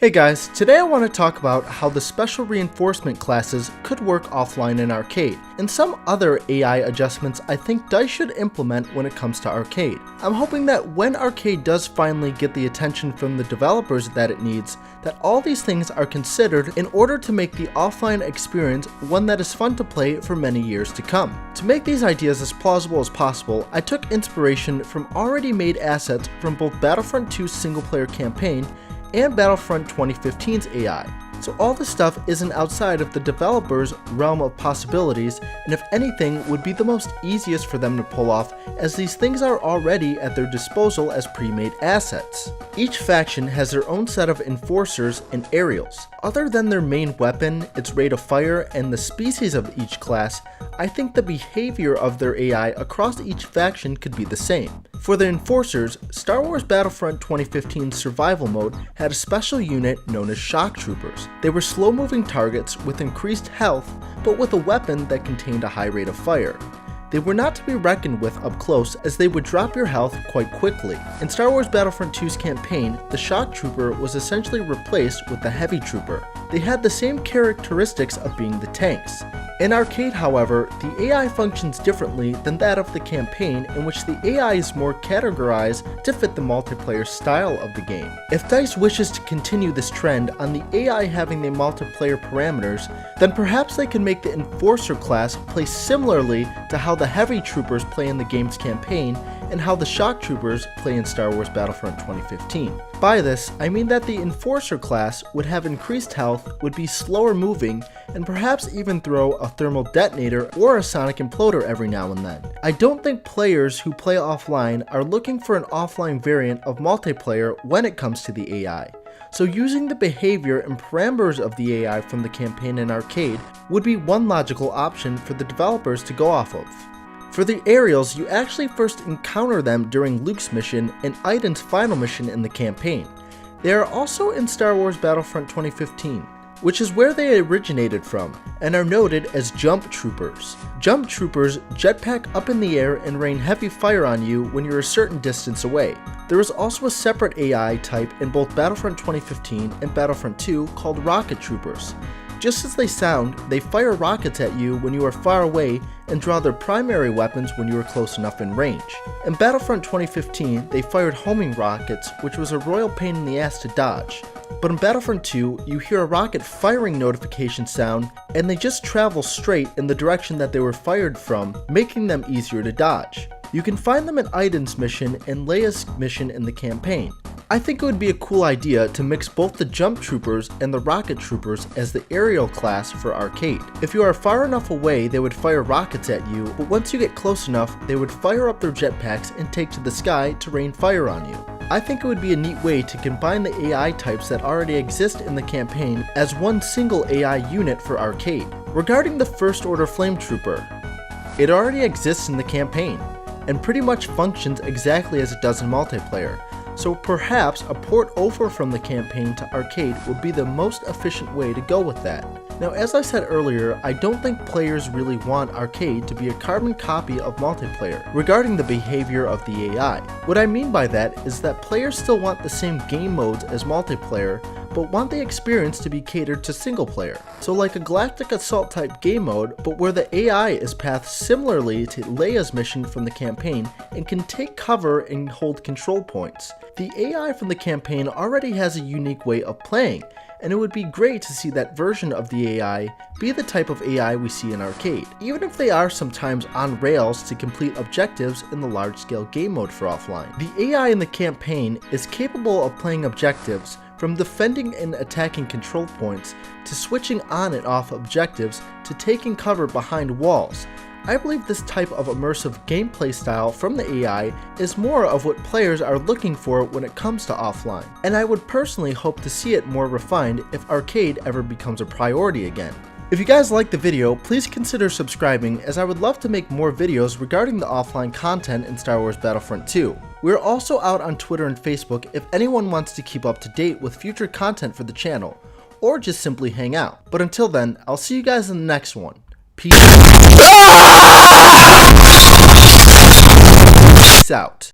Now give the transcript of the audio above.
Hey guys, today I want to talk about how the special reinforcement classes could work offline in arcade, and some other AI adjustments I think DICE should implement when it comes to arcade. I'm hoping that when arcade does finally get the attention from the developers that it needs, that all these things are considered in order to make the offline experience one that is fun to play for many years to come. To make these ideas as plausible as possible, I took inspiration from already made assets from both Battlefront 2's single-player campaign and Battlefront 2015's AI. So all this stuff isn't outside of the developers' realm of possibilities, and if anything would be the most easiest for them to pull off, as these things are already at their disposal as pre-made assets. Each faction has their own set of enforcers and aerials. Other than their main weapon, its rate of fire, and the species of each class, I think the behavior of their AI across each faction could be the same. For the enforcers, Star Wars Battlefront 2015's survival mode had a special unit known as shock troopers. They were slow-moving targets with increased health, but with a weapon that contained a high rate of fire. They were not to be reckoned with up close, as they would drop your health quite quickly. In Star Wars Battlefront 2's campaign, the shock trooper was essentially replaced with the heavy trooper. They had the same characteristics of being the tanks. In arcade, however, the AI functions differently than that of the campaign, in which the AI is more categorized to fit the multiplayer style of the game. If DICE wishes to continue this trend on the AI having the multiplayer parameters, then perhaps they can make the Enforcer class play similarly to how the heavy troopers play in the game's campaign and how the shock troopers play in Star Wars Battlefront 2015. By this, I mean that the Enforcer class would have increased health, would be slower moving, and perhaps even throw a thermal detonator or a sonic imploder every now and then. I don't think players who play offline are looking for an offline variant of multiplayer when it comes to the AI. So using the behavior and parameters of the AI from the campaign and arcade would be one logical option for the developers to go off of. For the aerials, you actually first encounter them during Luke's mission and Aiden's final mission in the campaign. They are also in Star Wars Battlefront 2015, which is where they originated from, and are noted as jump troopers. Jump troopers jetpack up in the air and rain heavy fire on you when you're a certain distance away. There is also a separate AI type in both Battlefront 2015 and Battlefront 2 called rocket troopers. Just as they sound, they fire rockets at you when you are far away and draw their primary weapons when you are close enough in range. In Battlefront 2015, they fired homing rockets, which was a royal pain in the ass to dodge. But in Battlefront 2, you hear a rocket firing notification sound, and they just travel straight in the direction that they were fired from, making them easier to dodge. You can find them in Aiden's mission and Leia's mission in the campaign. I think it would be a cool idea to mix both the jump troopers and the rocket troopers as the aerial class for arcade. If you are far enough away, they would fire rockets at you, but once you get close enough, they would fire up their jetpacks and take to the sky to rain fire on you. I think it would be a neat way to combine the AI types that already exist in the campaign as one single AI unit for arcade. Regarding the First Order Flame Trooper, it already exists in the campaign, and pretty much functions exactly as it does in multiplayer. So perhaps a port over from the campaign to arcade would be the most efficient way to go with that. Now, as I said earlier, I don't think players really want arcade to be a carbon copy of multiplayer regarding the behavior of the AI. What I mean by that is that players still want the same game modes as multiplayer, but want the experience to be catered to single player. So like a Galactic Assault type game mode, but where the AI is pathed similarly to Leia's mission from the campaign and can take cover and hold control points. The AI from the campaign already has a unique way of playing, and it would be great to see that version of the AI be the type of AI we see in arcade, even if they are sometimes on rails to complete objectives in the large-scale game mode for offline. The AI in the campaign is capable of playing objectives from defending and attacking control points to switching on and off objectives to taking cover behind walls. I believe this type of immersive gameplay style from the AI is more of what players are looking for when it comes to offline, and I would personally hope to see it more refined if arcade ever becomes a priority again. If you guys liked the video, please consider subscribing, as I would love to make more videos regarding the offline content in Star Wars Battlefront 2. We're also out on Twitter and Facebook if anyone wants to keep up to date with future content for the channel, or just simply hang out. But until then, I'll see you guys in the next one. Peace out.